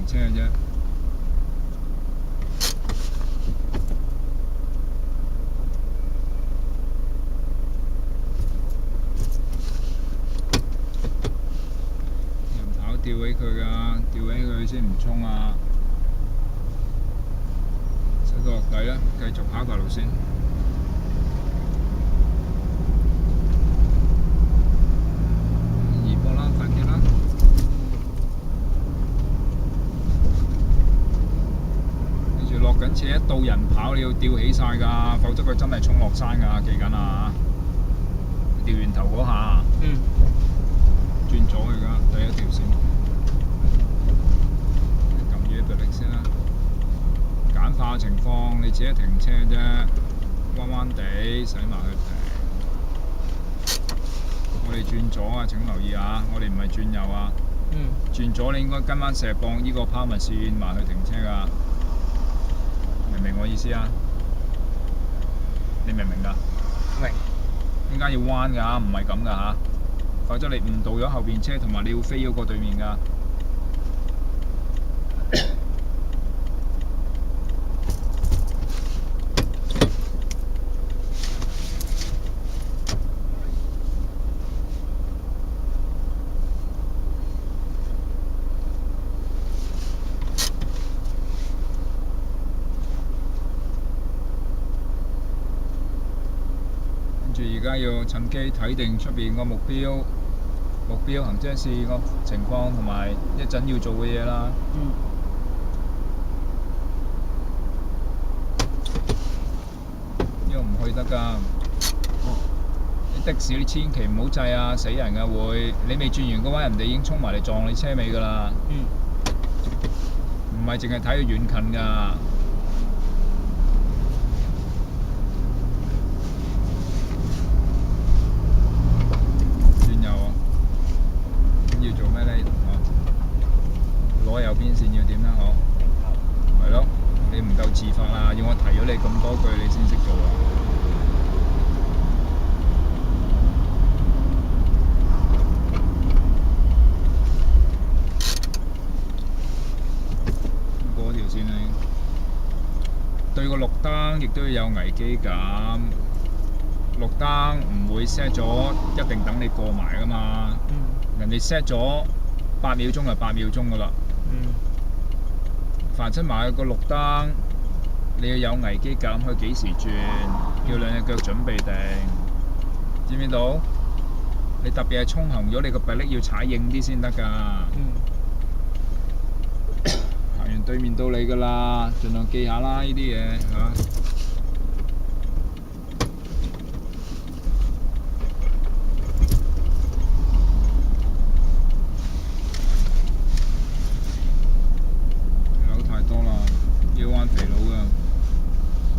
車嘅啫。人跑吊起佢㗎，吊起佢先唔衝啊！駛到落底啦，繼續跑條路線。2波啦，快啲啦！記住落緊車，一到人跑你要吊起晒㗎，否則佢真係衝落山㗎，記緊啊！掉完頭嗰下，轉左而家第一條線，撳住啲迫力先啦。簡化嘅情況，你自己停車啫，彎彎地駛埋去停。我哋轉左啊，請留意啊，我哋唔係轉右啊。轉左你應該跟翻石磅呢個拋物線埋去停車㗎，明唔明我意思啊？你明唔明㗎？明。點解要彎㗎？唔係咁㗎嚇，否則你誤導咗後邊車，同埋你要飛咗過對面㗎。而家要趁機睇定出邊個目標行車線個情況同埋一陣要做嘅嘢啦。呢個唔去得㗎。啲的士你千祈唔好制啊，死人㗎會！你未轉完嘅話，人哋已經衝埋嚟撞你車尾㗎啦。唔係淨係睇佢遠近㗎。攞右邊線要點啦？係咯，你唔夠自發啊！要我提咗你咁多句，你先識做啊！過條線你對個綠燈亦都要有危機感。綠燈唔會 set 咗一定等你過埋㗎嘛。人哋 set 咗8秒鐘就8秒鐘㗎啦。凡出埋個綠燈，你要有危機感，佢幾時轉，要兩隻腳準備定，知唔知道？你特別係衝行咗，你個迫力要踩硬啲先得㗎。行完對面到你㗎啦，盡量記下啦呢啲嘢嚇。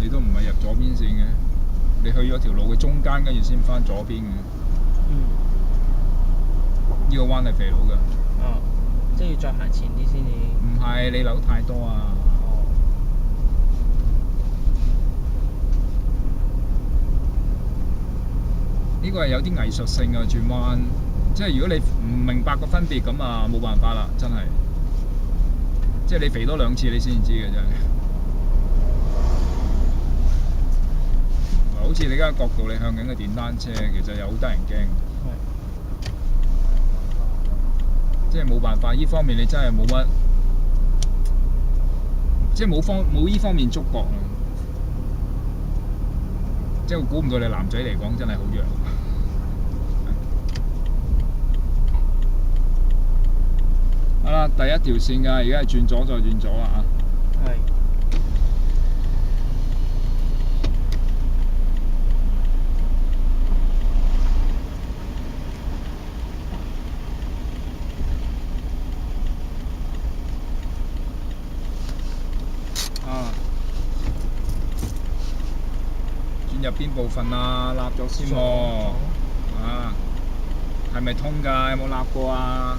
你都唔係入左邊線嘅，你去咗條路嘅中間，跟住先翻左邊嘅。呢個彎係肥佬㗎。即係要再行前啲先至。唔係，你扭太多啊。呢個係有啲藝術性嘅轉彎，即係如果你唔明白個分別咁啊，冇辦法啦，真係。即係你肥多2次你先知嘅真係。好似你而家角度，你向緊個電單車，其實又好得人驚。即係冇辦法，呢方面你真係冇乜，即係冇呢方面觸覺啊！即係我估唔到你男仔嚟講真係好弱。好啦，第一條線㗎，而家係轉左再轉左啦嚇。轉入邊部分啊？立咗先喎。係咪通㗎？有冇立過啊？